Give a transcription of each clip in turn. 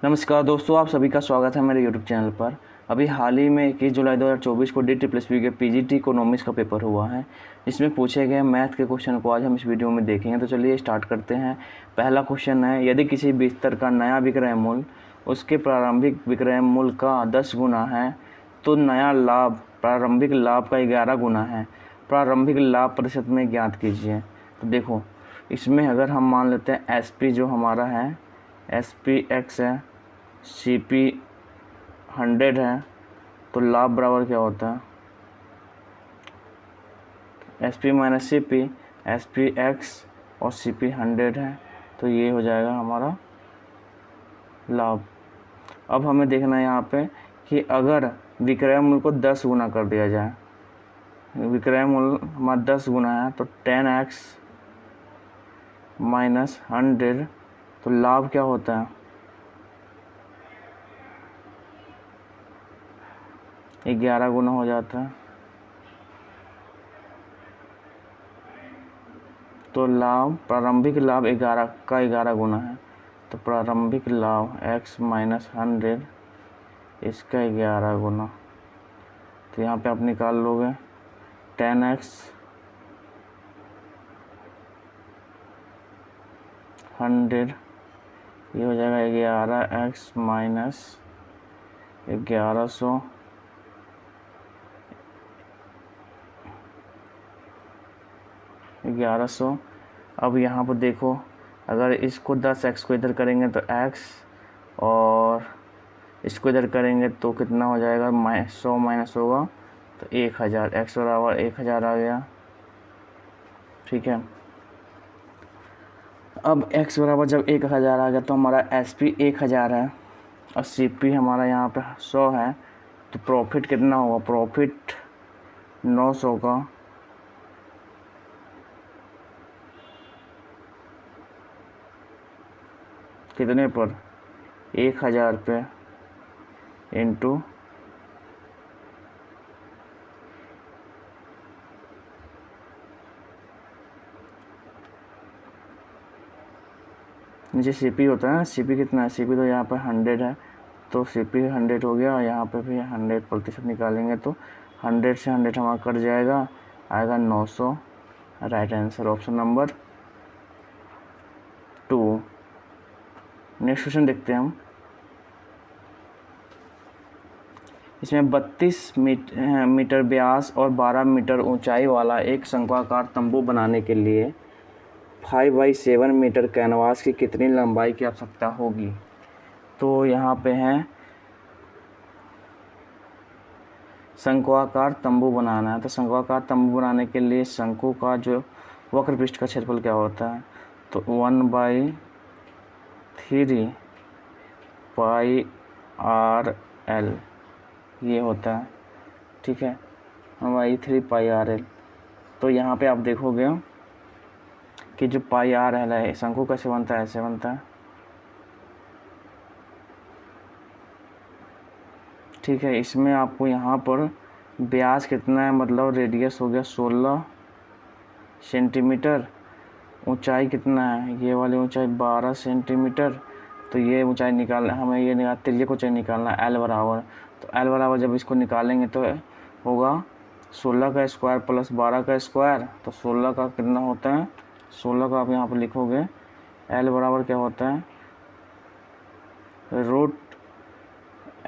नमस्कार दोस्तों, आप सभी का स्वागत है मेरे यूट्यूब चैनल पर। अभी हाल ही में 21 जुलाई 2024 को DSSP के PGT इकोनॉमिक्स का पेपर हुआ है, जिसमें पूछे गए मैथ के क्वेश्चन को आज हम इस वीडियो में देखेंगे। तो चलिए स्टार्ट करते हैं। पहला क्वेश्चन है, यदि किसी बिस्तर का नया विक्रय मूल्य उसके प्रारंभिक विक्रय मूल्य का 10 गुना है तो नया लाभ प्रारंभिक लाभ का 11 गुना है। प्रारंभिक लाभ प्रतिशत में ज्ञात कीजिए। तो देखो, इसमें अगर हम मान लेते हैं SP जो हमारा है SPX है, CP 100 है, तो लाभ बराबर क्या होता है SP माइनस CP, SPX और CP 100 है, तो ये हो जाएगा हमारा लाभ। अब हमें देखना है यहाँ पे कि अगर विक्रय मूल्य को 10 गुना कर दिया जाए, विक्रय मूल्य हमारा 10 गुना है तो 10x माइनस 100, तो लाभ क्या होता है 11 गुना हो जाता है। तो लाभ प्रारंभिक लाभ 11 का 11 गुना है, तो प्रारंभिक लाभ x माइनस 100 इसका 11 गुना। तो यहाँ पे आप निकाल लोगे 10x 100, ये हो जाएगा 11x माइनस 1100 1100। अब यहाँ पर देखो, अगर इसको 10x को इधर करेंगे तो x और इसको इधर करेंगे तो कितना हो जाएगा 100 माइनस होगा तो 1000, x बराबर 1000 आ गया। ठीक है, अब x बराबर जब 1000 आ गया तो हमारा SP 1000 है और CP हमारा यहाँ पे 100 है, तो प्रॉफिट कितना होगा, प्रॉफिट 900 का कितने पर 1000 पे इंटू नीचे CP होता है ना, CP कितना है, CP तो यहाँ पर 100 है, तो CP 100 हो गया। यहाँ पे भी 100% निकालेंगे तो 100 से 100 हमारा कट जाएगा, आएगा 900। Right answer option number 2। Next question देखते हैं हम। इसमें 32 मीटर व्यास और 12 मीटर ऊंचाई वाला एक शंक्वाकार तंबू बनाने के लिए 5x7 मीटर कैनवास की कितनी लंबाई की आवश्यकता होगी। तो यहाँ पे है शंक्वाकार तंबू बनाना है, तो शंक्वाकार तंबू बनाने के लिए शंकु का जो वक्र पृष्ठ का क्षेत्रफल क्या होता है, तो 1/3 πRL ये होता है। ठीक है, 1/3 πRL। तो यहाँ पे आप देखोगे कि जो πRL है, शंकु कैसे बनता है, ऐसे बनता है। ठीक है, इसमें आपको यहाँ पर व्यास कितना है, मतलब रेडियस हो गया 16 सेंटीमीटर, ऊंचाई कितना है, ये वाली ऊंचाई 12 सेंटीमीटर। तो ये ऊंचाई निकालना हमें, ये तिर्यक ऊंचाई निकालना है L बराबर। तो L बराबर जब इसको निकालेंगे तो होगा 16 का स्क्वायर प्लस 12 का स्क्वायर, तो 16 का कितना होता है, 16 का आप यहाँ पर लिखोगे L बराबर क्या होता है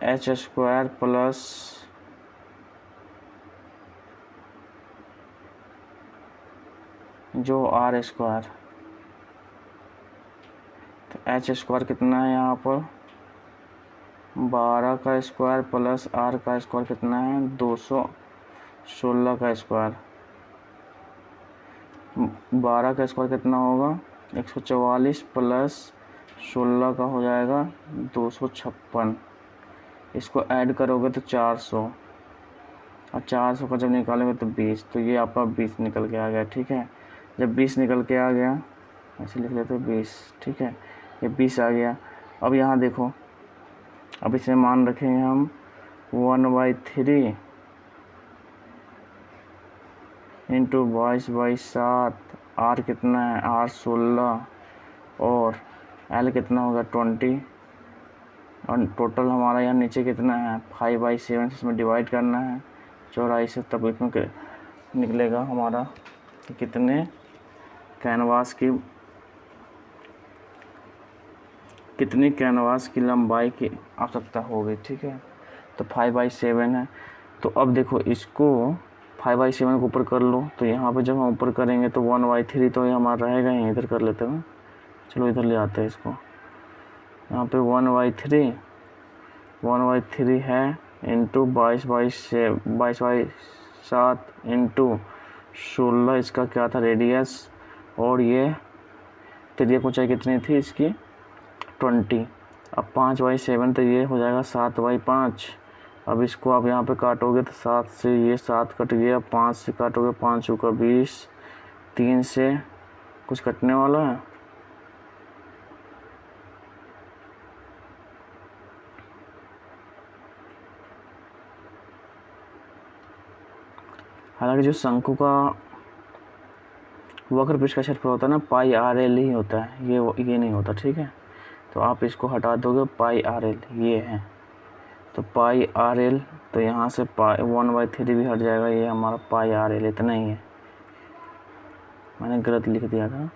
√h स्क्वायर प्लस जो R स्क्वायर। तो h स्क्वायर कितना है यहाँ पर 12 का स्क्वायर प्लस R का स्क्वायर कितना है 216 का स्क्वायर। 12 का स्क्वायर कितना होगा 144 प्लस 16 का हो जाएगा 256। इसको ऐड करोगे तो 400 और 400 का जब निकालोगे तो 20, तो ये आपका 20 निकल के आ गया। ठीक है, जब 20 निकल के आ गया, ऐसे लिख लेते 20। ठीक है, ये 20 आ गया। अब यहाँ देखो, अब इसे मान रखेंगे हम 1/3 इंटू 22/7। R कितना है, R 16 और L कितना होगा 20। और टोटल हमारा यहाँ नीचे कितना है 5/7 इसमें डिवाइड करना है चौड़ाई से, तब इसमें निकलेगा हमारा कि कितने कैनवास की लंबाई की आवश्यकता होगी। ठीक है, तो 5/7 है। तो अब देखो इसको 5/7 को ऊपर कर लो, तो यहाँ पे जब हम ऊपर करेंगे तो 1/3 तो ये हमारा रहेगा ही, इधर कर लेते हैं। चलो इधर ले आते हैं इसको, यहाँ पे 1/3 है इंटू 22/7 इंटू 16, इसका क्या था रेडियस, और ये त्रिज्या ऊंचाई कितनी थी इसकी 20। अब 5/7 तो ये हो जाएगा 7/5। अब इसको आप यहाँ पे काटोगे तो 7 से ये 7 कट गया, 5 से काटोगे 5 का 20, 3 से कुछ कटने वाला है, हालांकि जो शंकु का वक्र पृष्ठ का क्षेत्रफल होता है ना πRL ही होता है, ये नहीं होता। ठीक है, तो आप इसको हटा दोगे πRL ये है, तो πRL, तो यहाँ से 1/3 भी हट जाएगा, ये हमारा πRL इतना ही है, मैंने गलत लिख दिया था,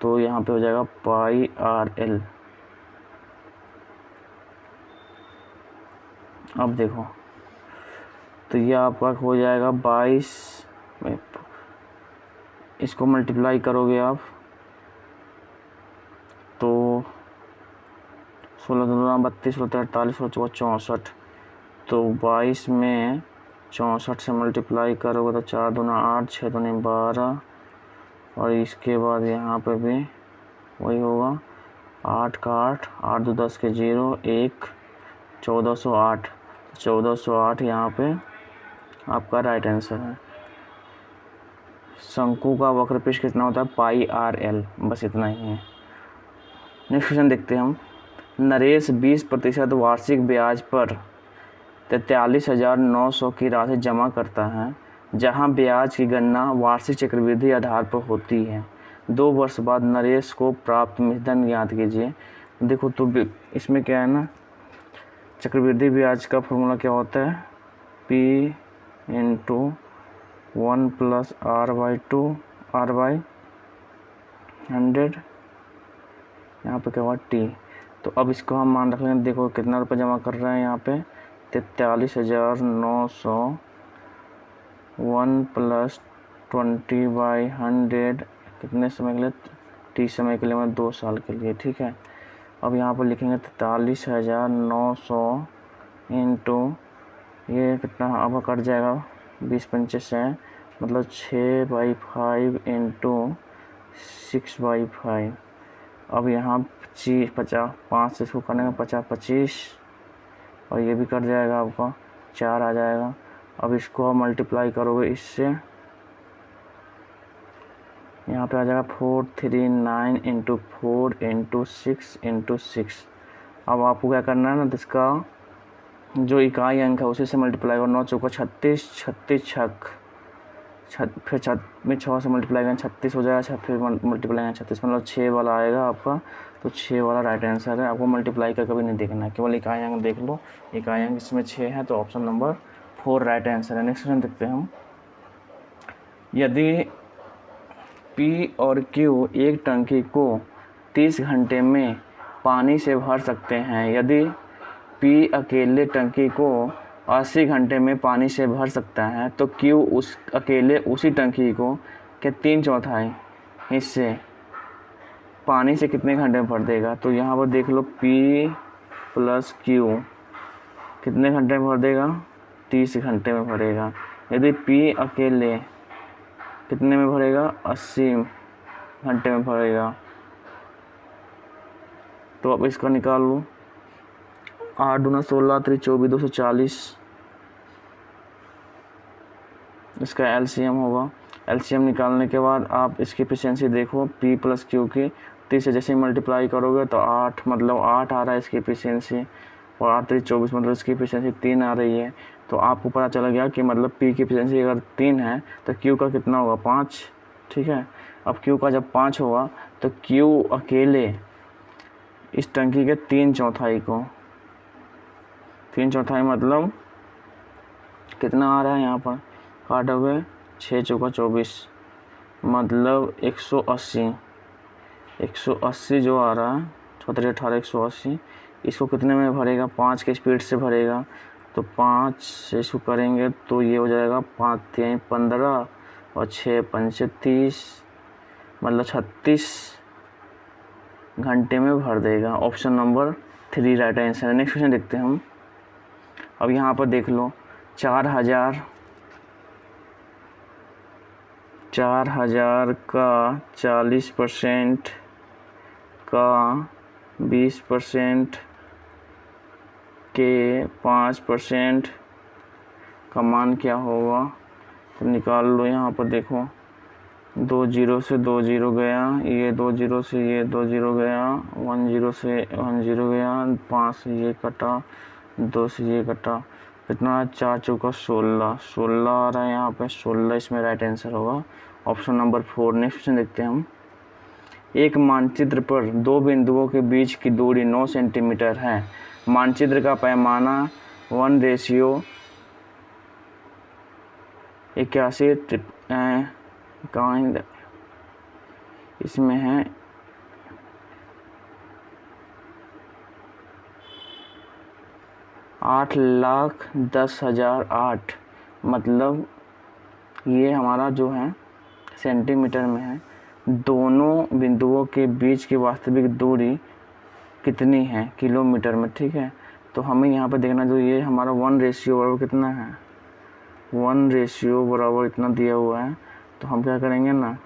तो यहाँ पे हो जाएगा πRL। अब देखो तो ये आपका हो जाएगा 22, इसको मल्टीप्लाई करोगे आप तो 16 दूना 32, 16 48, 16 64, तो 22 में 64 से मल्टीप्लाई करोगे तो 4 दूना 8, 6 दूनी 12, और इसके बाद यहाँ पे भी वही होगा 8 का 8, 8 2 10 के 0, 1 1408, 1408 यहाँ पे आपका राइट आंसर है। शंकु का वक्र पृष्ठ कितना होता है πRL, बस इतना ही है। नेक्स्ट क्वेश्चन देखते हैं हम। नरेश 20% वार्षिक ब्याज पर 43,900 की राशि जमा करता है, जहां ब्याज की गणना वार्षिक चक्रवृद्धि आधार पर होती है। 2 वर्ष बाद नरेश को प्राप्त मूलधन ज्ञात कीजिए। देखो तो इसमें क्या है ना, चक्रवृद्धि ब्याज का फॉर्मूला क्या होता है, P × 1 + R/2 R/100, यहाँ पे क्या हुआ T। तो अब इसको हम मान रख लेंगे, देखो कितना रुपये जमा कर रहे हैं यहाँ पे 43,900, 1 + 20/100 कितने समय के लिए, 30 समय के लिए, मतलब 2 साल के लिए। ठीक है, अब यहाँ पर लिखेंगे 43,900 इंटू ये कितना अब कट जाएगा 20/25 है, मतलब 6/5 इंटू 6/5। अब यहाँ 50, 5 से इसको करने का 50 25, और ये भी कट जाएगा आपका 4 आ जाएगा। अब इसको आप मल्टीप्लाई करोगे इससे, यहाँ पे आ जाएगा 439 इंटू 4 इंटू 6 इंटू 6। अब आपको क्या करना है ना, इसका जो इकाई अंक है उसी से मल्टीप्लाई करो, 9 चौका 36, 36 छक, फिर 6 से मल्टीप्लाई करें 36 हो जाएगा, फिर मल्टीप्लाई करें 36, मतलब 6 वाला आएगा आपका, तो 6 वाला राइट आंसर है। आपको मल्टीप्लाई का कभी नहीं देखना है, केवल इकाई अंक देख लो, इकाई अंक इसमें 6 है, तो ऑप्शन नंबर 4 राइट आंसर है। नेक्स्ट क्वेश्चन देखते हैं हम। यदि P और Q एक टंकी को 30 घंटे में पानी से भर सकते हैं, यदि P अकेले टंकी को 80 घंटे में पानी से भर सकता है, तो Q अकेले उसी टंकी को के 3/4 हिस्से पानी से कितने घंटे में भर देगा। तो यहाँ पर देख लो P + Q कितने घंटे में भर देगा, 30 घंटे में भरेगा। यदि P अकेले कितने में भरेगा, 80 घंटे में भरेगा। तो अब इसका निकाल लो, 8 दूना 16, 3 24, 240, इसका एलसीएम होगा। एलसीएम निकालने के बाद आप इसकी एफिशिएंसी देखो, P + Q की 30 से जैसे ही मल्टीप्लाई करोगे तो 8, मतलब 8 आ रहा है इसकी एफिशिएंसी, और 8 3 24, मतलब इसकी एफिशिएंसी 3 आ रही है। तो आपको पता चला गया कि मतलब P की एफिशिएंसी अगर 3 है तो Q का कितना होगा, 5। ठीक है, अब Q का जब 5 होगा तो Q अकेले इस टंकी के 3/4 को 3/4 मतलब कितना आ रहा है यहाँ पर, काटोगे 6 चौका 24 मतलब 180 जो आ रहा है 17 18 180। इसको कितने में भरेगा, 5 के स्पीड से भरेगा। तो 5 से इसको करेंगे तो ये हो जाएगा 5 3 15 और 6 5 30 मतलब 36 घंटे में भर देगा। ऑप्शन नंबर 3 राइट आंसर है। नेक्स्ट क्वेश्चन देखते हैं हम। अब यहाँ पर देख लो 4000 का 40% का 20% के 5% का मान क्या होगा, तो निकाल लो। यहाँ पर देखो 2 0 से 2 0 गया, ये 2 0 से ये 2 0 गया, 1 0 से 1 0 गया, 5 से ये कटा, 2 से ये कटा, कितना 4 चौका 16 आ रहा है यहाँ पे 16, इसमें राइट आंसर होगा ऑप्शन नंबर 4। नेक्स्ट क्वेश्चन देखते हैं हम। एक मानचित्र पर 2 बिंदुओं के बीच की दूरी 9 सेंटीमीटर है। मानचित्र का पैमाना 1:81 कहाँ इसमें है 8,10,008 मतलब ये हमारा जो है सेंटीमीटर में है। दोनों बिंदुओं के बीच की वास्तविक दूरी कितनी है किलोमीटर में, ठीक है। तो हमें यहाँ पर देखना जो ये हमारा 1 बराबर कितना है, 1 बराबर इतना दिया हुआ है। तो हम क्या करेंगे ना,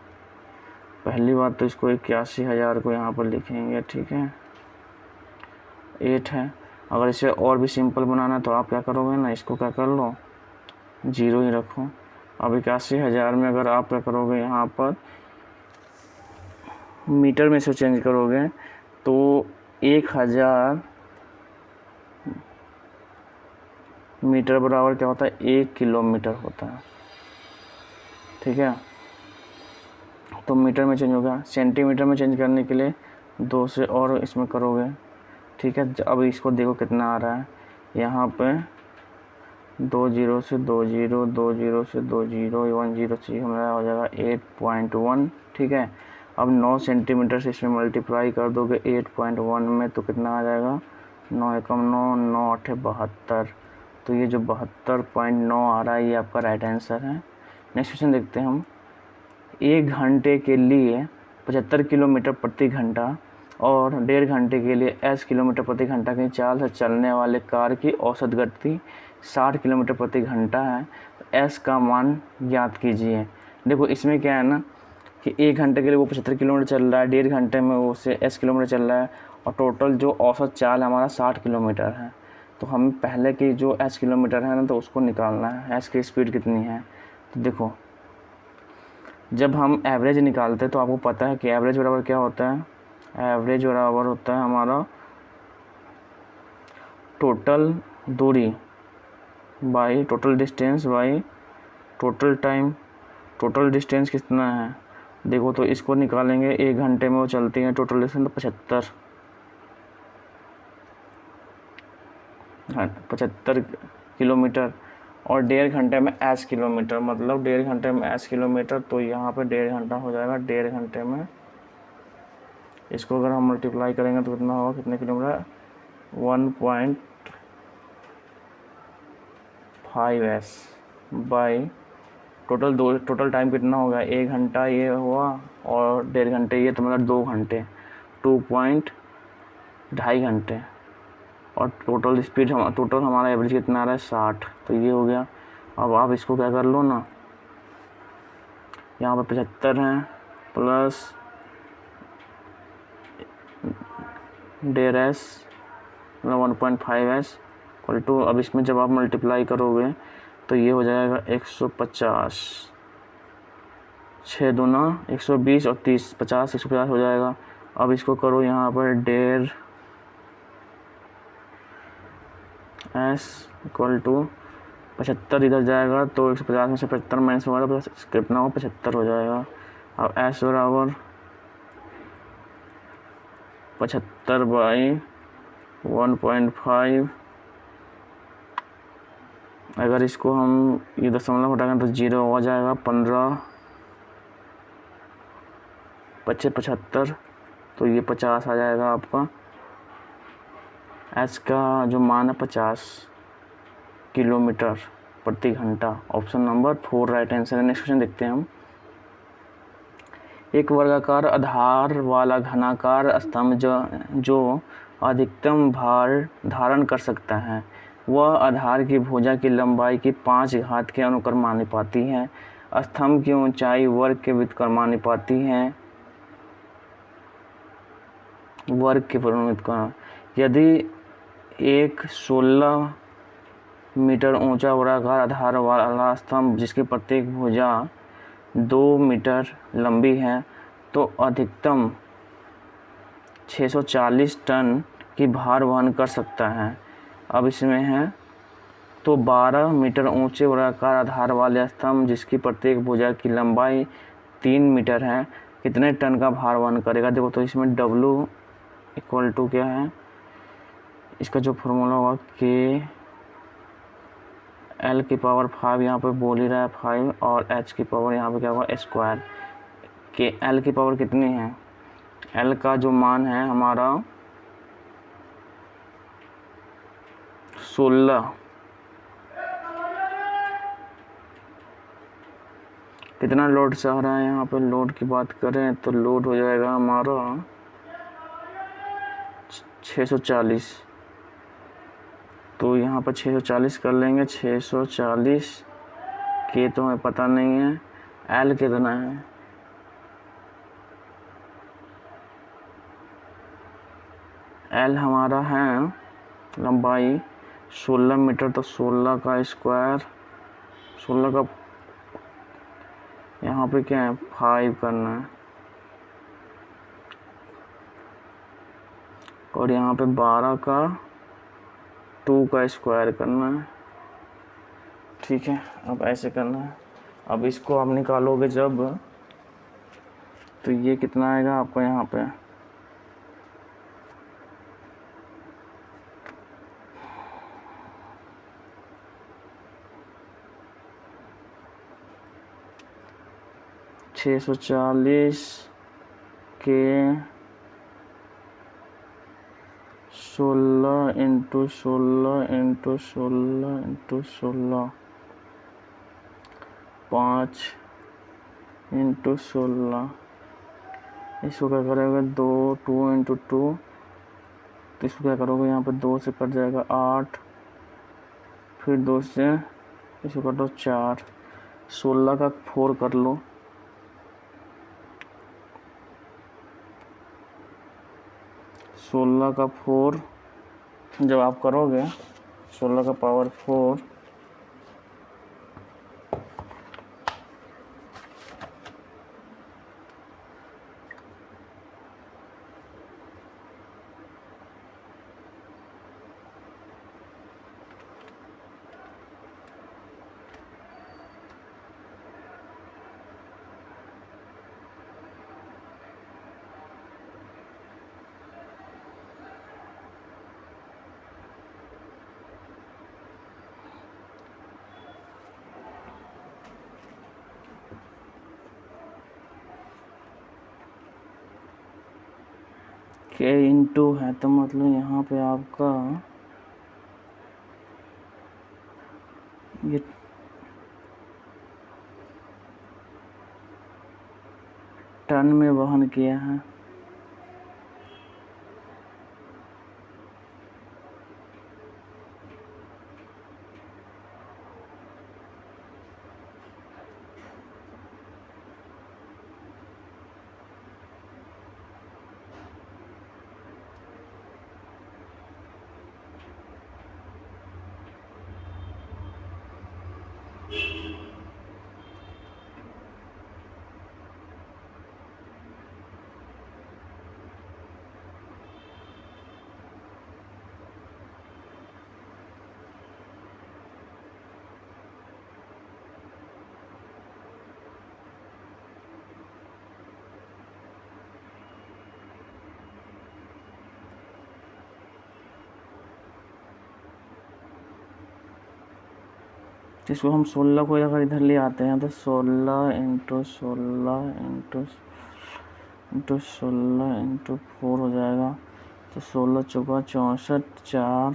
पहली बात तो इसको 81,000 को यहाँ पर लिखेंगे, ठीक है। 8 है। अगर इसे और भी सिंपल बनाना तो आप क्या करोगे ना, इसको क्या कर लो 0 ही रखो। अब 81,000 में अगर आप क्या करोगे यहाँ पर मीटर में से चेंज करोगे तो 1000 मीटर बराबर क्या होता है 1 किलोमीटर होता है, ठीक है। तो मीटर में चेंज होगा, सेंटीमीटर में चेंज करने के लिए 2 से और इसमें करोगे, ठीक है। अब इसको देखो कितना आ रहा है यहाँ पे 2 0 से 2 0 2 0 से 2 0 1 0 से हमारा हो जाएगा 8.1, ठीक है। अब 9 सेंटीमीटर से इसमें मल्टीप्लाई कर दोगे 8.1 में तो कितना आ जाएगा 9 एकम 9 9 8 72। तो ये जो 72.9 आ रहा है ये आपका राइट आंसर है। नेक्स्ट क्वेश्चन देखते हैं हम। 1 घंटे के लिए 75 किलोमीटर प्रति घंटा और 1.5 घंटे के लिए 80 किलोमीटर प्रति घंटा की चाल से चलने वाले कार की औसत गति 60 किलोमीटर प्रति घंटा है। एस का मान ज्ञात कीजिए। देखो इसमें क्या है ना कि 1 घंटे के लिए वो 75 किलोमीटर चल रहा है, 1.5 घंटे में वो से 80 किलोमीटर चल रहा है और टोटल जो औसत चाल हमारा 60 किलोमीटर है। तो हम पहले की जो 80 किलोमीटर है ना तो उसको निकालना है, एस की स्पीड कितनी है। तो देखो जब हम एवरेज निकालते हैं तो आपको पता है कि एवरेज बराबर क्या होता है, एवरेज बराबर होता है हमारा टोटल दूरी by total distance by total time. Total distance कितना है देखो, तो इसको निकालेंगे 1 घंटे में वो चलती है टोटल डिस्टेंस तो 75 किलोमीटर और 1.5 घंटे में 80 किलोमीटर मतलब 1.5 घंटे में 80 किलोमीटर। तो यहाँ पे 1.5 घंटा हो जाएगा, 1.5 घंटे में इसको अगर हम मल्टीप्लाई करेंगे तो कितना होगा, कितने kilometre 1.5s by total time कितना होगा 1 घंटा ये हुआ और 1.5 घंटे ये तो मतलब 2 घंटे 2.5 घंटे और टोटल स्पीड टोटल हमारा एवरेज कितना आ रहा है 60। तो ये हो गया। अब आप इसको क्या कर लो ना, यहाँ पर 75 है प्लस 1.5s मतलब 1.5s इक्वल टू, अब इसमें जब आप मल्टीप्लाई करोगे तो ये हो जाएगा 150, 6 दूना 120 और 30 50 150 हो जाएगा। अब इसको करो यहाँ पर 1.5s इक्वल टू 75 इधर जाएगा तो 150 में से 75 माइनस होगा तो कितना हो 75 हो जाएगा। अब s बराबर 75 बाई 1.5 अगर इसको हम ये दशमलव हटाएंगे तो 0 हो जाएगा। 15 पच्चे 75, तो ये 50 आ जाएगा आपका। एच का जो मान है 50 किलोमीटर प्रति घंटा। ऑप्शन नंबर 4 राइट आंसर है। नेक्स्ट क्वेश्चन देखते हैं हम। एक वर्गाकार आधार वाला घनाकार स्तंभ जो अधिकतम भार धारण कर सकता है, वह आधार की भुजा की लंबाई की 5 घात के अनुक्रमानुपाती है। स्तंभ की ऊंचाई वर्ग के व्युत्क्रमानुपाती है। यदि एक 16 मीटर ऊंचा वर्गाकार आधार वाला स्तंभ जिसकी प्रत्येक भुजा 2 मीटर लंबी है, तो अधिकतम 640 टन की भार वहन कर सकता है। अब इसमें है तो 12 मीटर ऊंचे वर्गाकार आधार वाले स्तंभ जिसकी प्रत्येक भुजा की लंबाई 3 मीटर है, कितने टन का भार वहन करेगा। देखो तो इसमें W इक्वल टू क्या है, इसका जो फॉर्मूला होगा के L की पावर 5, यहाँ पे बोल ही रहा है 5, और H की पावर यहाँ पे क्या होगा स्क्वायर। के L की पावर कितनी है, L का जो मान है हमारा 16, कितना लोड सह रहा है। यहाँ पे लोड की बात करें तो लोड हो जाएगा हमारा 640, तो यहाँ पर 640 कर लेंगे। 640 के तो हमें पता नहीं है, L कितना है, L हमारा है लंबाई 16 मीटर, तो 16 का स्क्वायर, 16 का यहाँ पे क्या है 5 करना है, और यहाँ पे 12 का 2 का स्क्वायर करना है। ठीक है, अब ऐसे करना है। अब इसको आप निकालोगे जब, तो ये कितना आएगा आपको यहाँ पे 640 के 16 इंटू 16 इंटू 16 इंटू 16, 5 इंटू 16, इसको क्या करोगे 2 इंटू 2, तो इसको क्या करोगे यहाँ पे 2 से कट जाएगा 8, फिर 2 से इसको कटो 4, 16 का 4 कर लो, 16 का 4 जब आप करोगे 16 का पावर 4, के इंटू है, तो मतलब यहाँ पे आपका ये टन में वहन किया है। इसको हम 16 को अगर इधर ले आते हैं तो 16 इंटू 16 इंटू 16 इंटू 4 हो जाएगा। तो 16 चौका 64,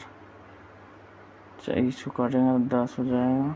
4 इसको काटेंगे तो 10 हो जाएगा।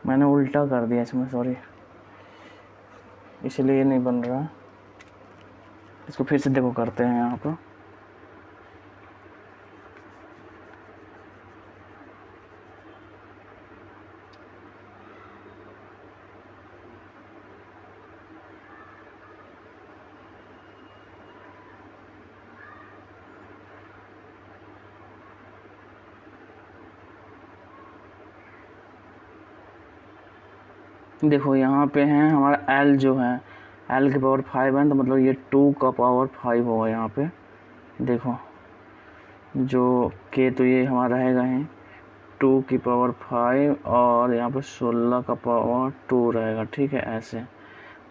मैंने उल्टा कर दिया इसमें, सॉरी, इसलिए ये नहीं बन रहा। इसको फिर से देखो करते हैं यहाँ पर। देखो यहाँ पे है हमारा l जो है, l की पावर 5 है, तो मतलब ये 2 का पावर 5 होगा यहाँ पे। देखो जो k तो ये हमारा रहेगा ही 2 की पावर 5 और यहाँ पे 16 का पावर 2 रहेगा, ठीक है। ऐसे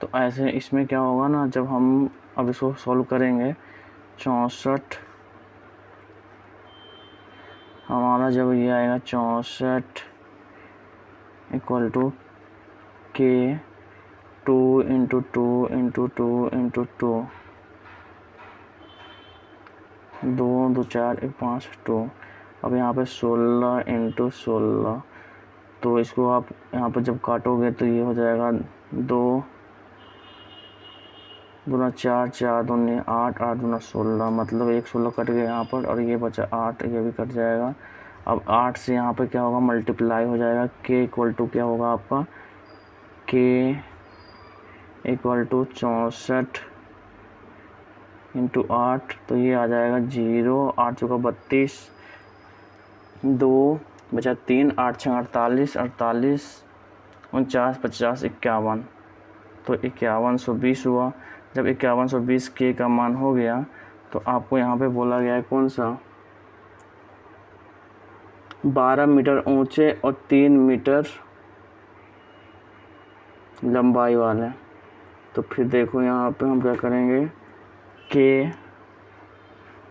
तो ऐसे इसमें क्या होगा ना, जब हम अब इसको सॉल्व करेंगे 64 हमारा जब ये आएगा 64 इक्वल टू के 2 इंटू 2 इंटू 2 इंटू 2, 2 2 4 1 5 2। अब यहाँ पे 16 इंटू 16, तो इसको आप यहाँ पर जब काटोगे तो ये हो जाएगा 2 दूना 4, 4 दूनी 8, 8 दूना 16, मतलब एक 16 कट गया यहाँ पर और ये बचा 8, ये भी कट जाएगा। अब 8 से यहाँ पे क्या होगा, मल्टीप्लाई हो जाएगा। k इक्वल टू क्या होगा आपका, k इक्वल टू 64 इंटू 8, तो ये आ जाएगा 0, 8 चौका 32, 2 बचा 3, 8 छः 48, 48 49 50 51, तो 5120 हुआ। जब 5120 k का मान हो गया तो आपको यहाँ पे बोला गया है कौन सा, 12 मीटर ऊंचे और 3 मीटर लंबाई वाले। तो फिर देखो यहाँ पे हम क्या करेंगे, k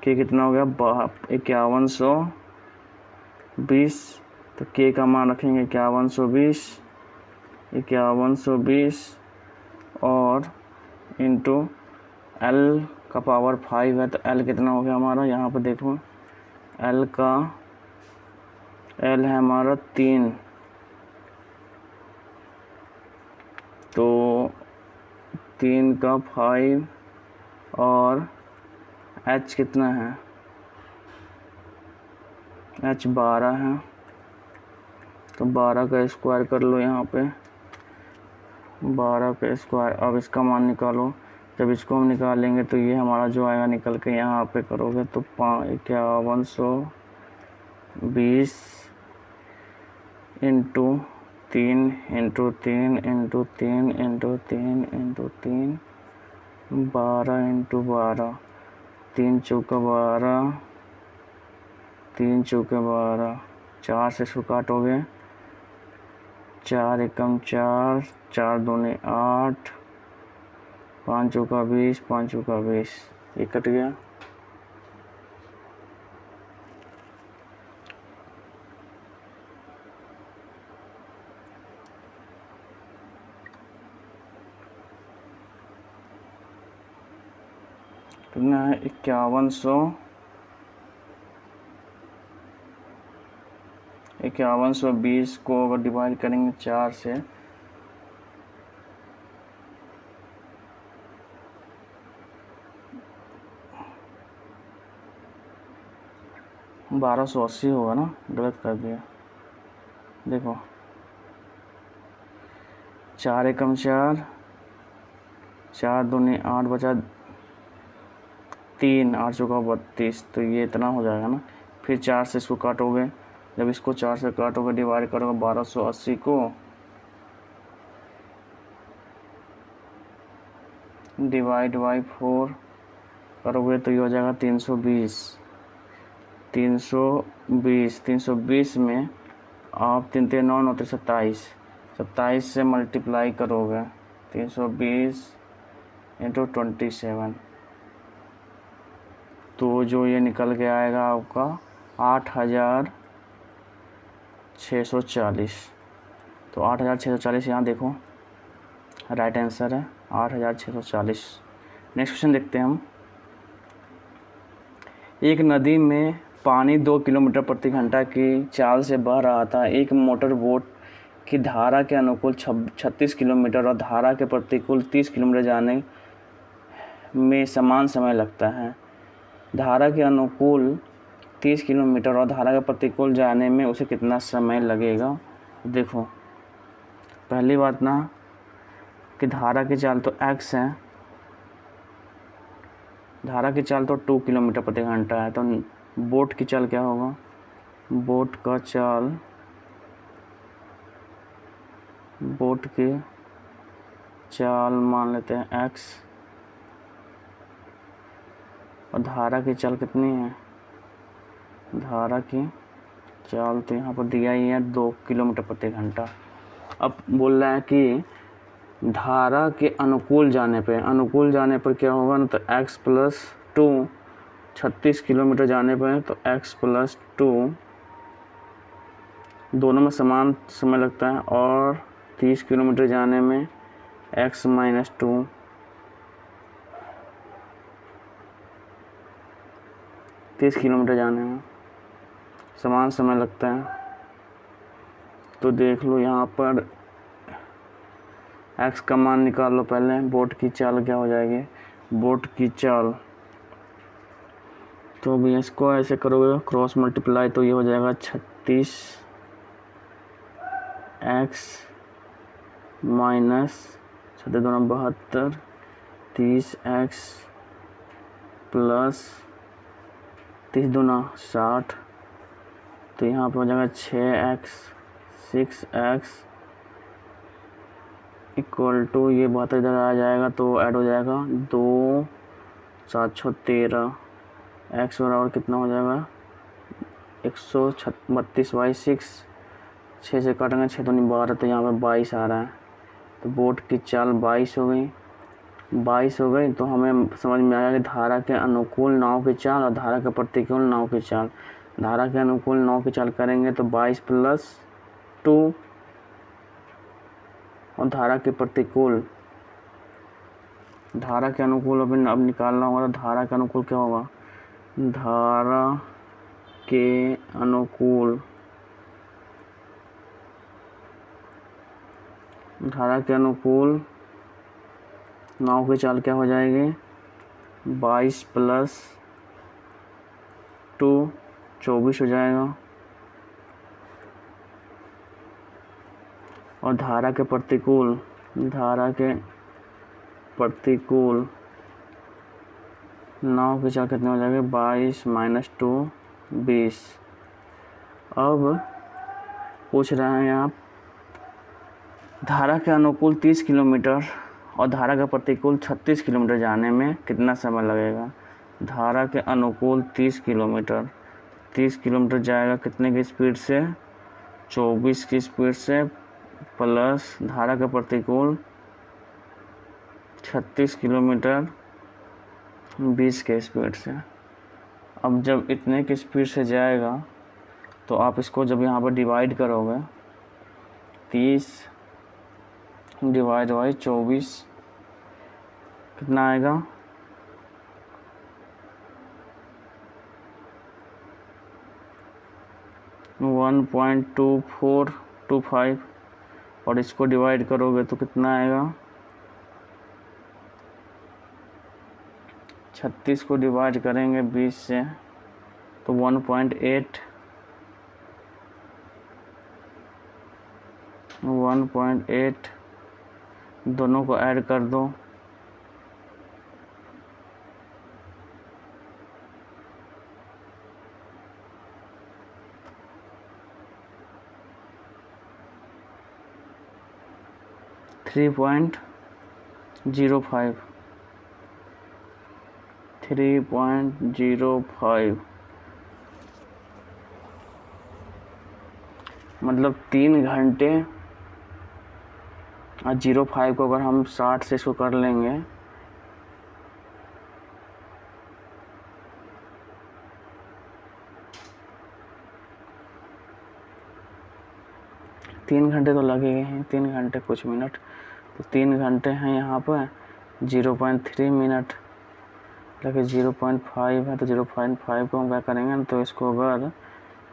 कितना हो गया, 5120, तो k का मान रखेंगे 5120 और इंटू l का पावर 5 है, तो l कितना हो गया हमारा, यहाँ पर देखो l है हमारा 3, तो 3 का 5 और h कितना है, h 12 है, तो 12 का स्क्वायर कर लो यहाँ पे, 12 का स्क्वायर। अब इसका मान निकालो, जब इसको हम निकालेंगे तो ये हमारा जो आएगा निकल के यहाँ पे करोगे तो 5120 into 3 into 3 into 3 into 3 into 3, 12 into 12, 3 चौका 12, 3 चौके 12, 4 से इसको काटोगे, 4 एकम 4, 4 दूनी 8, 5 चौका 20, 5 चौका 20, ये कट गया। कितना है, 5120 को अगर डिवाइड करेंगे 4 से, बारह 1280 होगा ना, गलत कर दिया। देखो 4 एकम 4, 4 दूनी 8 बचा 3 8 चौका 32, तो ये इतना हो जाएगा ना। फिर 4 से इसको काटोगे, जब इसको 4 से काटोगे डिवाइड करोगे 1280 को डिवाइड बाई 4 करोगे तो ये हो जाएगा 320। 320 में आप 3 3 9 9 27 27 से मल्टीप्लाई करोगे 320 इंटू 27, तो जो ये निकल के आएगा आपका 8640। तो 8640 यहाँ देखो राइट आंसर है 8640। नेक्स्ट क्वेश्चन देखते हैं हम। एक नदी में पानी 2 किलोमीटर प्रति घंटा की चाल से बह रहा था। एक मोटर बोट की धारा के अनुकूल 36 किलोमीटर और धारा के प्रतिकूल 30 किलोमीटर जाने में समान समय लगता है। धारा के अनुकूल 30 किलोमीटर और धारा के प्रतिकूल जाने में उसे कितना समय लगेगा। देखो पहली बात ना कि धारा की चाल तो x है, धारा की चाल तो 2 किलोमीटर प्रति घंटा है, तो बोट की चाल क्या होगा। बोट की चाल मान लेते हैं x, और धारा की चाल कितनी है। धारा की चाल तो यहाँ पर दिया ही है 2 किलोमीटर प्रति घंटा। अब बोल रहा है कि धारा के अनुकूल जाने पर क्या होगा ना, तो x प्लस 2 36 किलोमीटर जाने पर तो x प्लस 2 दोनों में समान समय लगता है, और 30 किलोमीटर जाने में x माइनस 2 30 किलोमीटर जाने में समान समय लगता है। तो देख लो यहाँ पर x का मान निकाल लो पहले। बोट की चाल क्या हो जाएगी, बोट की चाल तो भी इसको ऐसे करोगे क्रॉस मल्टीप्लाई, तो ये हो जाएगा 36x माइनस 36 2 72 30x प्लस 30 2 60, तो यहाँ पर हो जाएगा 6x इक्वल टू ये 72 इधर आ जाएगा तो ऐड हो जाएगा 2 7 13 x बराबर कितना हो जाएगा 132 बाई 6 से काटेंगे 6 2 12, तो यहाँ पे 22 आ रहा है। तो बोट की चाल 22 हो गई। तो हमें समझ में आया कि धारा के अनुकूल नाव की चाल और धारा के प्रतिकूल नाव की चाल। धारा के अनुकूल नाव की चाल करेंगे तो 22 प्लस 2, और धारा के प्रतिकूल अब निकालना होगा। तो धारा के अनुकूल क्या होगा, धारा के अनुकूल नाव की चाल क्या हो जाएगी 22 प्लस 2 24 हो जाएगा, और धारा के प्रतिकूल नाव की चाल कितने हो जाएंगे 22 माइनस 2 20। अब पूछ रहे हैं आप धारा के अनुकूल 30 किलोमीटर और धारा का प्रतिकूल 36 किलोमीटर जाने में कितना समय लगेगा। धारा के अनुकूल 30 किलोमीटर जाएगा कितने की स्पीड से 24 की स्पीड से, प्लस धारा का प्रतिकूल 36 किलोमीटर 20 के स्पीड से। अब जब इतने की स्पीड से जाएगा तो आप इसको जब यहाँ पर डिवाइड करोगे 30 डिवाइड बाई 24 कितना आएगा 1.2425, और इसको डिवाइड करोगे तो कितना आएगा 36 को डिवाइड करेंगे 20 से तो 1.8 दोनों को ऐड कर दो 3.05 मतलब 3 घंटे और 0.5 को अगर हम 60 से इसको कर लेंगे तीन घंटे तो लगेंगे हैं, 3 घंटे कुछ मिनट, तो 3 घंटे हैं यहाँ पर 0.3 मिनट लगे 0.5 है, तो 0.5 को हम क्या करेंगे ना, तो इसको अगर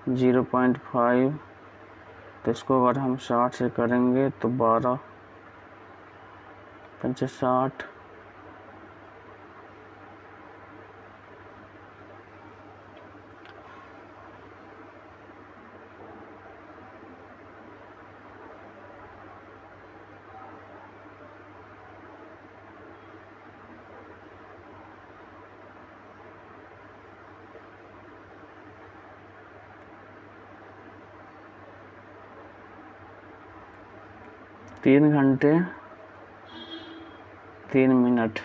0.5 तो इसको अगर हम 60 से करेंगे तो 12 5 60 3 घंटे 3 मिनट।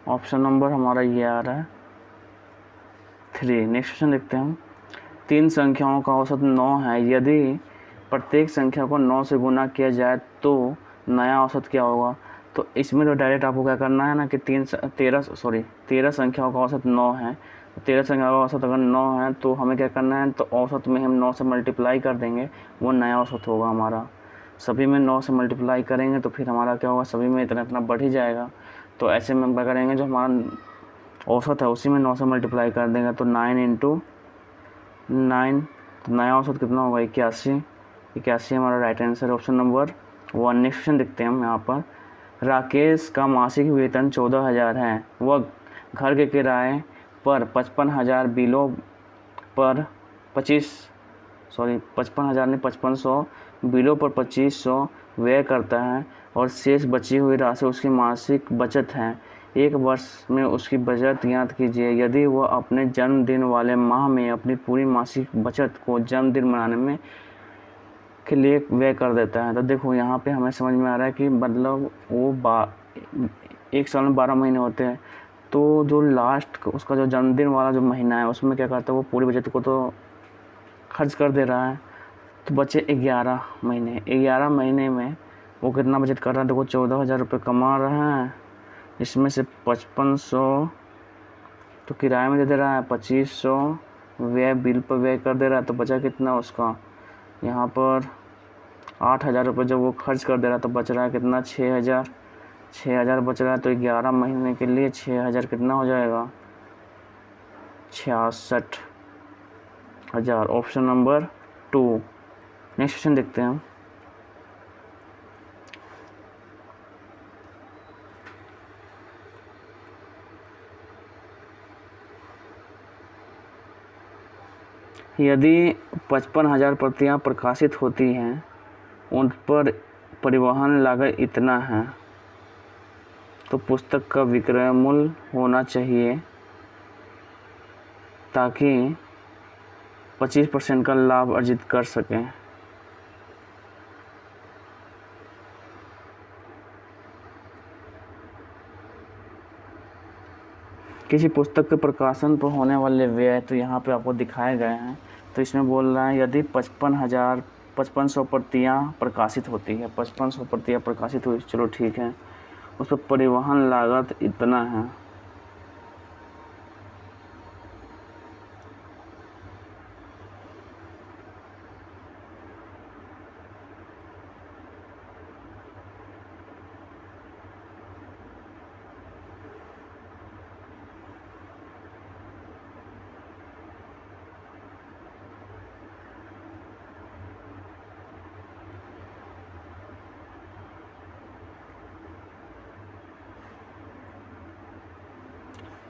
ऑप्शन नंबर हमारा ये आ रहा है 3। नेक्स्ट क्वेश्चन देखते हैं हम। 3 संख्याओं का औसत 9 है, यदि प्रत्येक संख्या को 9 से गुना किया जाए तो नया औसत क्या होगा। तो इसमें तो डायरेक्ट आपको क्या करना है ना कि 13 संख्याओं का औसत 9 है, 13 संख्याओं का औसत अगर 9 है तो हमें क्या करना है, तो औसत में हम 9 से मल्टीप्लाई कर देंगे, वो नया औसत होगा हमारा। सभी में 9 से मल्टीप्लाई करेंगे तो फिर हमारा क्या होगा, सभी में इतना इतना बढ़ ही जाएगा। तो ऐसे में हम क्या करेंगे, जो हमारा औसत है उसी में 9 से मल्टीप्लाई कर देंगे, तो 9 × 9, तो नया औसत कितना होगा 81। 81 हमारा right answer, option number 1। Next question देखते हैं हम यहाँ पर। राकेश का मासिक वेतन 14,000 है, वह घर के किराए पर 55,000 बिलों पर 55,000 बिलों पर 2500 व्यय करता है और शेष बची हुई राशि उसकी मासिक बचत है। एक वर्ष में उसकी बचत ज्ञात कीजिए। यदि वह अपने जन्मदिन वाले माह में अपनी पूरी मासिक बचत को जन्मदिन मनाने में के लिए व्यय कर देता है। तो देखो यहाँ पे हमें समझ में आ रहा है कि मतलब वो एक साल में 12 महीने होते हैं, तो जो लास्ट उसका जो जन्मदिन वाला जो महीना है उसमें क्या करता है, वो पूरी बचत को तो खर्च कर दे रहा है। तो बचे 11 महीने। 11 महीने में वो कितना बचत कर रहा है, देखो 14,000 रुपये कमा रहा है, इसमें से 5500 तो किराए में दे दे रहा है, 2500 व्यय बिल पर व्यय कर दे रहा है, तो बचा कितना उसका यहाँ पर 8,000 रुपये जब वो खर्च कर दे रहा है तो बच रहा है कितना 6,000 बच रहा है। तो 11 महीने के लिए 6,000 कितना हो जाएगा 66,000, ऑप्शन नंबर 2। नेक्स्ट क्वेश्चन देखते हैं हम। यदि 55,000 प्रतियां प्रकाशित होती हैं, उन पर परिवहन लागत इतना है, तो पुस्तक का विक्रय मूल्य होना चाहिए ताकि 25% का लाभ अर्जित कर सकें। किसी पुस्तक के प्रकाशन पर होने वाले व्यय तो यहाँ पे आपको दिखाए गए हैं। तो इसमें बोल रहा है यदि 5500 प्रतियाँ प्रकाशित होती है, 5500 प्रतियाँ प्रकाशित हुई, चलो ठीक है, उस पर परिवहन लागत इतना है।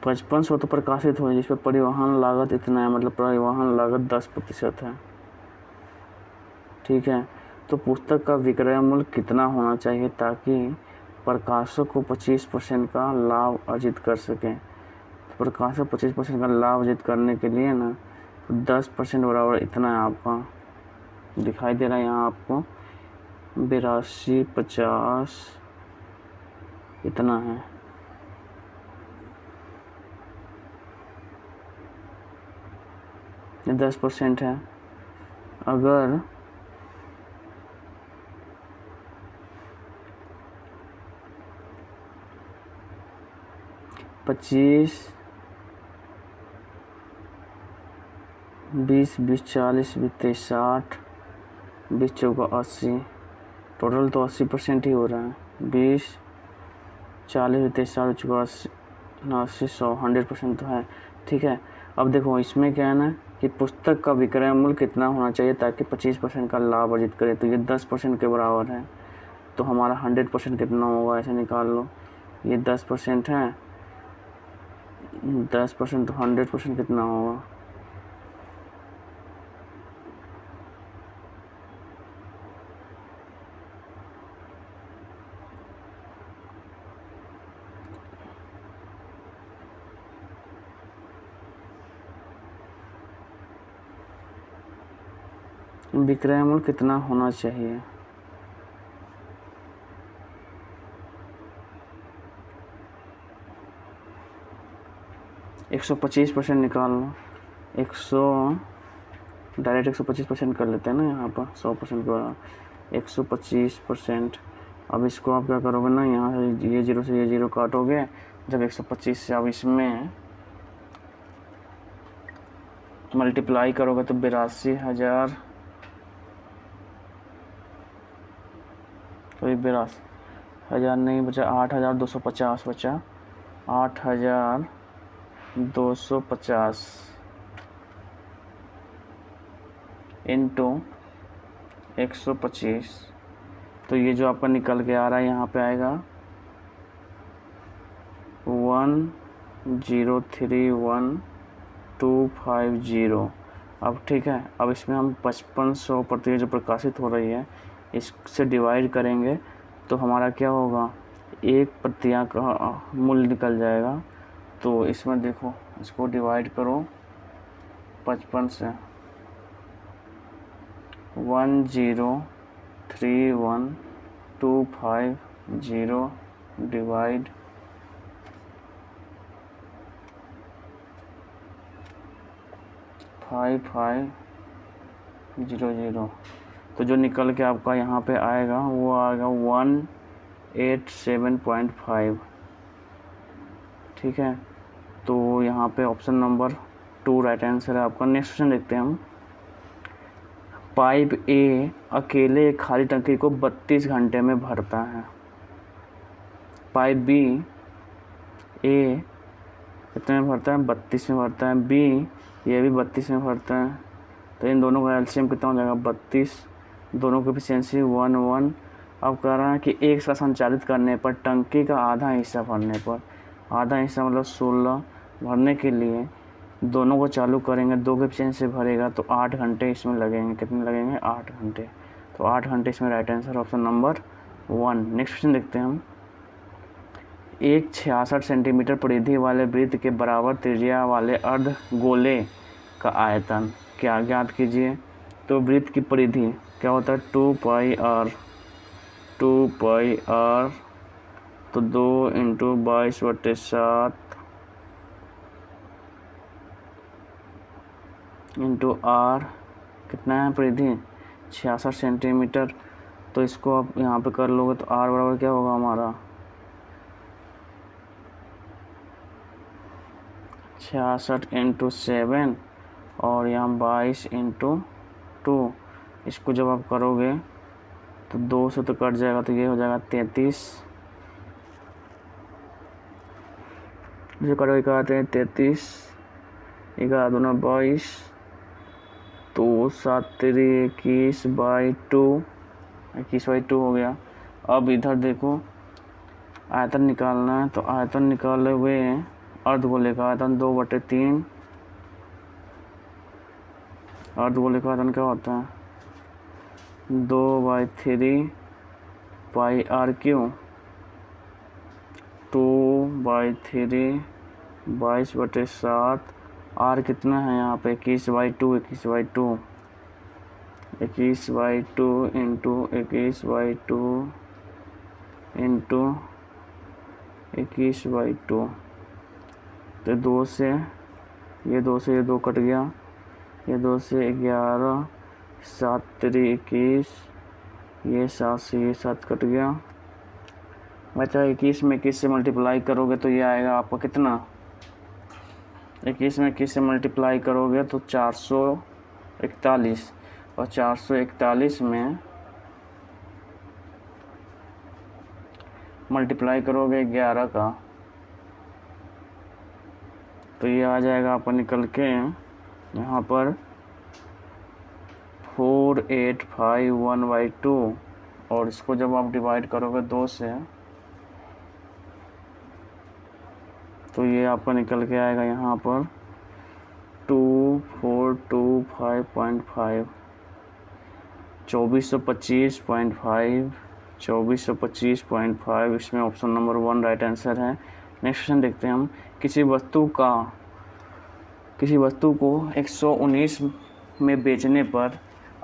पचपन सौ तो प्रकाशित हुई, जिस पर परिवहन लागत इतना है, मतलब परिवहन लागत 10% है। ठीक है, तो पुस्तक का विक्रय मूल्य कितना होना चाहिए ताकि प्रकाशक को 25% का लाभ अर्जित कर सकें। प्रकाश पर 25% का लाभ अर्जित करने के लिए ना, तो 10% बराबर इतना है आपका, दिखाई दे रहा है यहाँ आपको 8250 इतना है। ये 10% है। अगर पच्चीस 20 20 40 20 23 60 20 चौका 80, टोटल तो 80% ही हो रहा है। 20 40 23 60 चौका 80 80 100 100% तो है। ठीक है, अब देखो इसमें क्या है ना कि पुस्तक का विक्रय मूल्य कितना होना चाहिए ताकि 25% का लाभ अर्जित करे, तो ये 10% के बराबर है। तो हमारा 100% कितना होगा, ऐसे निकाल लो। ये 10% है, 10% तो 100% कितना होगा, विक्रय मूल्य कितना होना चाहिए। एक 125% निकाल लो। 100 डायरेक्ट 125% कर लेते हैं ना यहाँ पर 100% के बराबर 125%। अब इसको आप क्या करोगे ना, यहाँ से ये 0 से ये 0 काटोगे, जब 125 से अब इसमें मल्टीप्लाई करोगे तो 82,000, तो ये 82,000 नहीं बचा, 8,250 बचा, 8,250 इंटू 125, तो ये जो आपका निकल के आ रहा है यहाँ पे आएगा 1031250। अब ठीक है, अब इसमें हम 5500 प्रति जो प्रकाशित हो रही है इससे डिवाइड करेंगे तो हमारा क्या होगा, एक प्रतियां का मूल्य निकल जाएगा। तो इसमें देखो, इसको डिवाइड करो 55 से, 1031250 डिवाइड 5500, तो जो निकल के आपका यहाँ पे आएगा वो आएगा 187.5। ठीक है, तो यहाँ पे ऑप्शन नंबर 2 राइट आंसर है आपका। नेक्स्ट क्वेश्चन देखते हैं हम। पाइप ए अकेले एक खाली टंकी को 32 घंटे में भरता है। पाइप बी ए कितने में भरता है, 32 में भरता है। बी ये भी 32 में भरता है। तो इन दोनों का एलसीएम कितना हो जाएगा, 32, दोनों की एफिशिएंसी 1 अब कह रहा है कि एक साथ संचालित करने पर टंकी का आधा हिस्सा भरने पर, आधा हिस्सा मतलब 16 भरने के लिए दोनों को चालू करेंगे, 2 के एफिशिएंसी भरेगा तो 8 घंटे इसमें लगेंगे। कितने लगेंगे, 8 घंटे। तो 8 घंटे इसमें right answer option number 1। Next question देखते हैं हम। एक 66 सेंटीमीटर परिधि वाले वृत्त के बराबर त्रिज्या वाले अर्ध गोले का आयतन क्या ज्ञात कीजिए। तो वृत्त की परिधि क्या होता है, 2πr, 2πr तो 2 × 22/7 इंटू r, कितना है परिधि 66 सेंटीमीटर। तो इसको आप यहाँ पे कर लोगे तो r बराबर क्या होगा हमारा 66 × 7 और यहाँ 22 × 2। इसको जब आप करोगे तो 2 से तो कट जाएगा, तो ये हो जाएगा 33। जो करोगे कहते हैं 33, 11 दूना 22, तो 7 3 21/2, 21/2 हो गया। अब इधर देखो आयतन निकालना है, तो आयतन निकाले हुए अर्धगोले का आयतन 2/3। अर्धगोले का आयतन क्या होता है 2/3 πr क्यों, 2/3 22/7। आर कितना है यहाँ पे 21/2 21/2 21/2 इंटू 21/2 इंटू 21/2। तो 2 से ये 2 कट गया, ये 2 से 11, 7 3 21, ये 7 से ये 7 कट गया। बचा 21 में 21 से मल्टीप्लाई करोगे तो ये आएगा आपका कितना, 21 में 21 से मल्टीप्लाई करोगे तो 441, और 441 में मल्टीप्लाई करोगे 11 का तो ये आ जाएगा आपका निकल के यहाँ पर 4851/2, और इसको जब आप डिवाइड करोगे 2 से तो ये आपका निकल के आएगा यहाँ पर 2425.5, 2425.5, 2425.5। इसमें ऑप्शन नंबर 1 राइट आंसर है। नेक्स्ट क्वेश्चन देखते हैं हम। किसी वस्तु को 119 में बेचने पर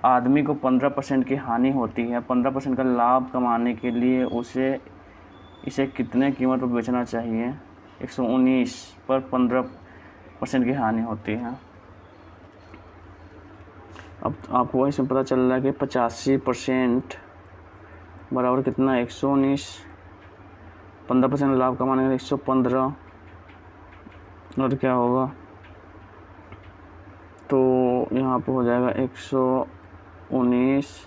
आदमी को 15% की हानि होती है। 15% का लाभ कमाने के लिए इसे कितने कीमत पर बेचना चाहिए। 119 पर 15% की हानि होती है। अब आपको इसमें पता चल रहा है कि 85% बराबर कितना, 119, 15% लाभ कमाने के लिए 115, और क्या होगा तो यहाँ पे हो जाएगा 119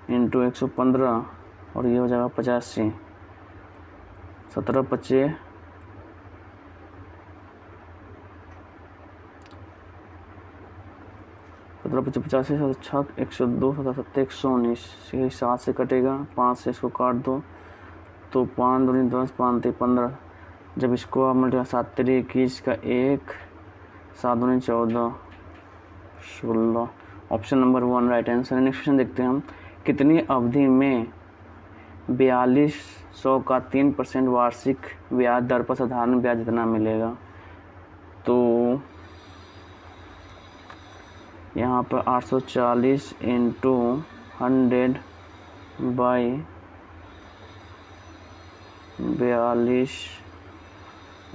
इंटू 115, और ये हो जाएगा 85, 17 25 85, 102, 77, 119, 7 से कटेगा, 5 से इसको काट दो तो 5 दूनी 10, 5 3 15। जब इसको आप मल्टीप्लाई 7 3 21 का 1, 7 दूनी 14, 16। ऑप्शन नंबर 1 राइट आंसर है। नेक्स्ट क्वेश्चन देखते हैं हम। कितनी अवधि में 4200 का 3% वार्षिक ब्याज दर पर साधारण ब्याज जितना मिलेगा। तो यहाँ पर 840 इंटू 100 बाई 42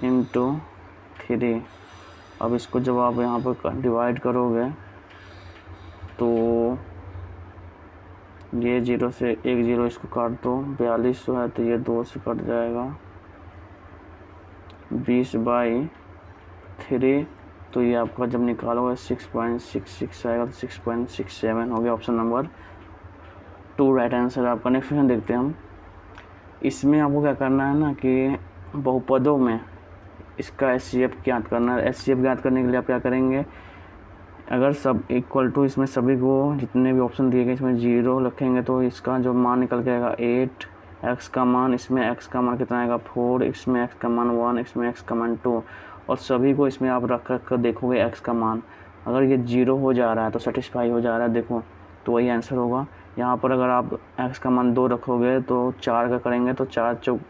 इंटू 3। अब इसको जब आप यहाँ पर डिवाइड करोगे तो ये 0 से 1 0 इसको काट दो, 4200 है तो ये 2 से कट जाएगा, 20/3। तो ये आपका जब निकालोगे 6.66 आएगा, तो 6.67 हो गया। ऑप्शन नंबर 2 राइट आंसर है आपका। नेक्स्ट क्वेश्चन देखते हैं हम। इसमें आपको क्या करना है ना कि बहुपदों में इसका एचसीएफ ज्ञात करना है। एचसीएफ ज्ञात करने के लिए आप क्या करेंगे, अगर सब इक्वल टू इसमें सभी को जितने भी ऑप्शन दिए गए इसमें 0 रखेंगे तो इसका जो मान निकल के आएगा 8, x का मान, इसमें x का मान कितना आएगा 4, इसमें x का मान 1, इसमें x का मान 2, और सभी को इसमें आप रख कर देखोगे x का मान अगर ये 0 हो जा रहा है तो सेटिस्फाई हो जा रहा है, देखो तो वही आंसर होगा। यहाँ पर अगर आप x का मान 2 रखोगे तो 4 का करेंगे तो 4 चौक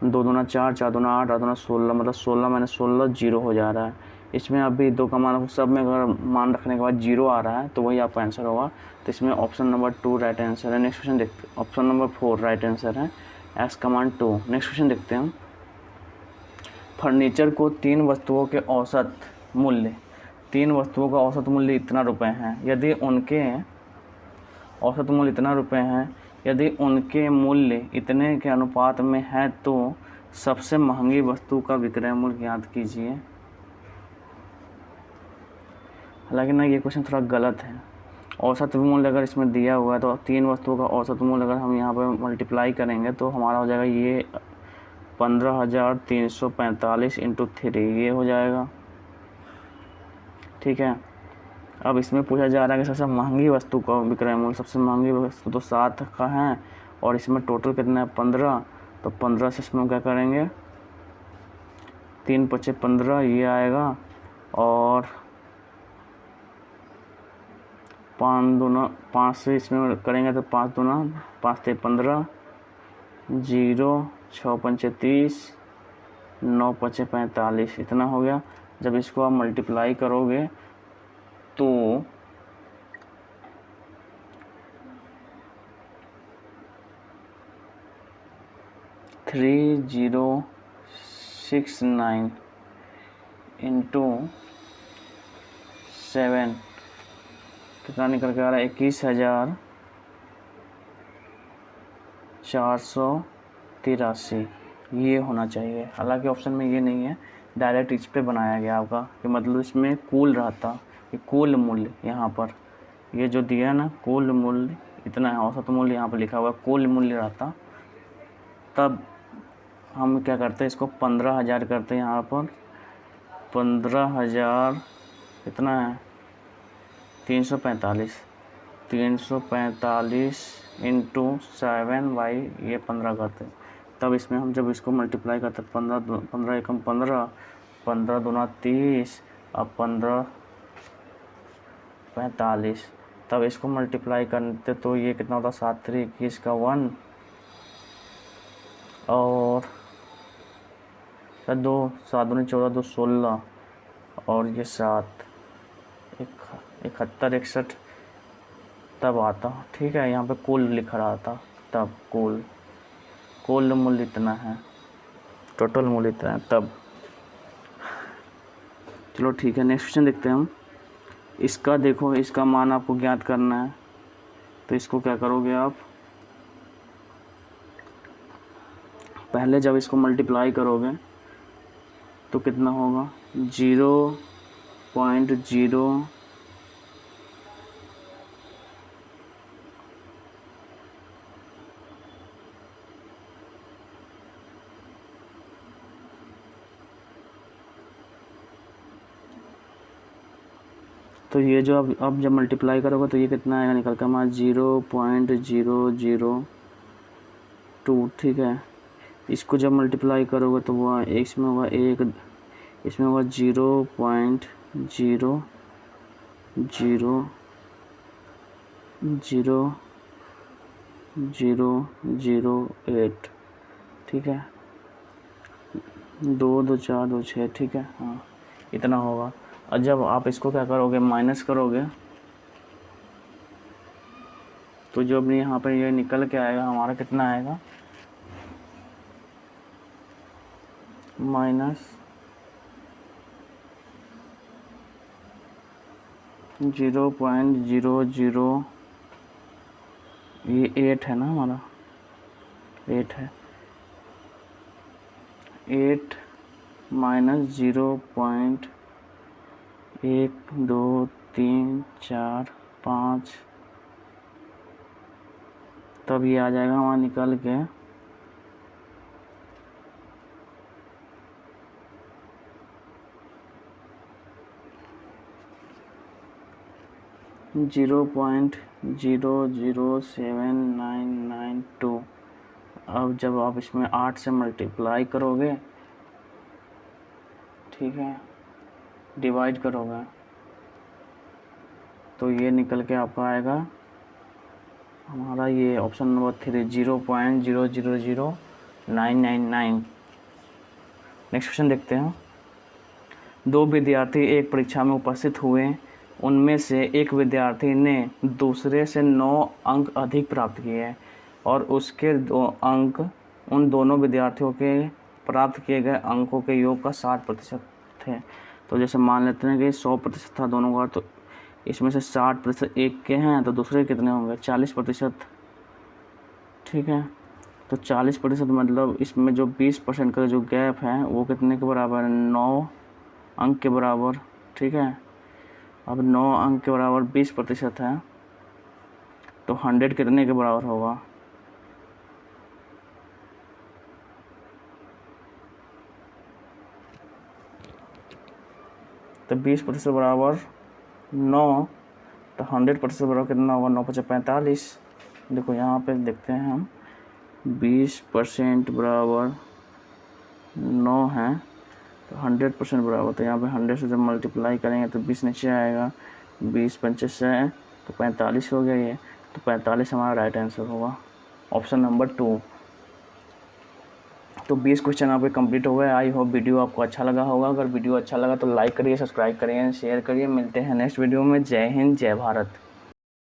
2 दूना 4, 4 दूना 8, 8 दूना 16, मतलब 16 - 0 हो जा रहा है। इसमें अभी 2 का मान, सब में अगर मान रखने के बाद 0 आ रहा है तो वही आपका आंसर होगा। तो इसमें ऑप्शन नंबर 2 राइट आंसर है। नेक्स्ट क्वेश्चन देखते हैं। ऑप्शन नंबर 4 राइट आंसर है, x का मान 2। नेक्स्ट क्वेश्चन देखते हैं हम। फर्नीचर को 3 वस्तुओं के औसत मूल्य, 3 वस्तुओं का औसत मूल्य इतना रुपये हैं। यदि उनके औसत मूल्य इतना रुपये हैं, यदि उनके मूल्य इतने के अनुपात में है तो सबसे महंगी वस्तु का विक्रय मूल्य ज्ञात कीजिए। हालांकि ना ये क्वेश्चन थोड़ा गलत है। औसत मूल्य अगर इसमें दिया हुआ है तो 3 वस्तुओं का औसत मूल्य अगर हम यहाँ पर मल्टीप्लाई करेंगे तो हमारा हो जाएगा ये 15,345 इंटू 3, ये हो जाएगा, ठीक है। अब इसमें पूछा जा रहा है कि सबसे महंगी वस्तु का विक्रय मूल्य, सबसे महंगी वस्तु तो 7 का है और इसमें टोटल कितना है 15, तो 15 से इसमें क्या करेंगे 3 × 5 = 15 ये आएगा, और 5 से इसमें करेंगे तो 5 दूना 5 × 3 = 15, 0, 6 × 5 = 30, 9 पचे 45 इतना हो गया। जब इसको आप मल्टीप्लाई करोगे तो 3069 इंटू 7 कितना निकल के आ रहा है? 21,483 ये होना चाहिए। हालांकि ऑप्शन में ये नहीं है, डायरेक्ट इस पे बनाया गया आपका कि मतलब इसमें कुल रहता, कि कुल मूल्य यहाँ पर ये जो दिया ना कुल मूल्य इतना है, औसत मूल्य यहाँ पर लिखा हुआ है, कुल मूल्य रहता, तब हम क्या करते हैं इसको 15,000 करते हैं। यहाँ पर 15,000 कितना है? 345 इंटू 7 बाई ये 15 करते हैं। तब इसमें हम जब इसको मल्टीप्लाई करते हैं 15 एकम 15, 15 दूना 30, अब 15 45, तब इसको मल्टीप्लाई करते तो ये कितना होता? 7 3 21 का 1 और 2 7 दूनी 14 2 16 और ये 7 71 61 तब आता। ठीक है, यहाँ पे कुल लिखा रहा था, तब कुल मूल्य इतना है, टोटल मूल्य इतना है तब। चलो ठीक है, नेक्स्ट क्वेश्चन देखते हैं हम। इसका देखो, इसका मान आपको ज्ञात करना है, तो इसको क्या करोगे आप? पहले जब इसको मल्टीप्लाई करोगे तो कितना होगा? 0.0 तो ये जो अब जब मल्टीप्लाई करोगे तो ये कितना आएगा निकल कर? हमारा 0.002। ठीक है, इसको जब मल्टीप्लाई करोगे तो वो इसमें होगा 1, इसमें होगा 0.0000008। ठीक है, 2 2 4 2 6। ठीक है, हाँ इतना होगा। और जब आप इसको क्या करोगे? माइनस करोगे तो जो अपने यहाँ पर ये निकल के आएगा हमारा कितना आएगा? -0.00 ये 8 है ना हमारा, 8 है। 8 माइनस 0.1 2 3 4 5, तब ये आ जाएगा हमारा निकल के 0.007992। अब जब आप इसमें 8 से मल्टीप्लाई करोगे, ठीक है, डिवाइड करोगे तो ये निकल के आपका आएगा हमारा ये ऑप्शन नंबर 3 0.000999। नेक्स्ट क्वेश्चन देखते हैं। 2 विद्यार्थी एक परीक्षा में उपस्थित हुए, उनमें से एक विद्यार्थी ने दूसरे से 9 अंक अधिक प्राप्त किए हैं और उसके 2 अंक उन दोनों विद्यार्थियों के प्राप्त किए गए अंकों के योग का 60% थे। तो जैसे मान लेते हैं कि 100% था दोनों का, तो इसमें से 60% एक के हैं, तो दूसरे कितने होंगे? 40%। ठीक है, तो 40% मतलब इसमें जो 20% का जो गैप है वो कितने के बराबर है? 9 अंक के बराबर। ठीक है, अब 9 अंक के बराबर 20% है, तो 100 कितने के बराबर होगा? तो 20% बराबर 9, तो 100% बराबर कितना होगा? 9 × 45। देखो यहाँ पे देखते हैं हम, 20% बराबर 9 है, तो 100% बराबर, तो यहाँ पे 100 से जब मल्टीप्लाई करेंगे तो 20 नीचे आएगा, 20 पंचे से तो 45 हो गया ये, तो 45 हमारा राइट आंसर होगा, ऑप्शन नंबर 2। तो 20 क्वेश्चन आपके कंप्लीट हो गए। आई होप वीडियो आपको अच्छा लगा होगा। अगर वीडियो अच्छा लगा तो लाइक करिए, सब्सक्राइब करिए, शेयर करिए। मिलते हैं नेक्स्ट वीडियो में। जय हिंद, जय भारत।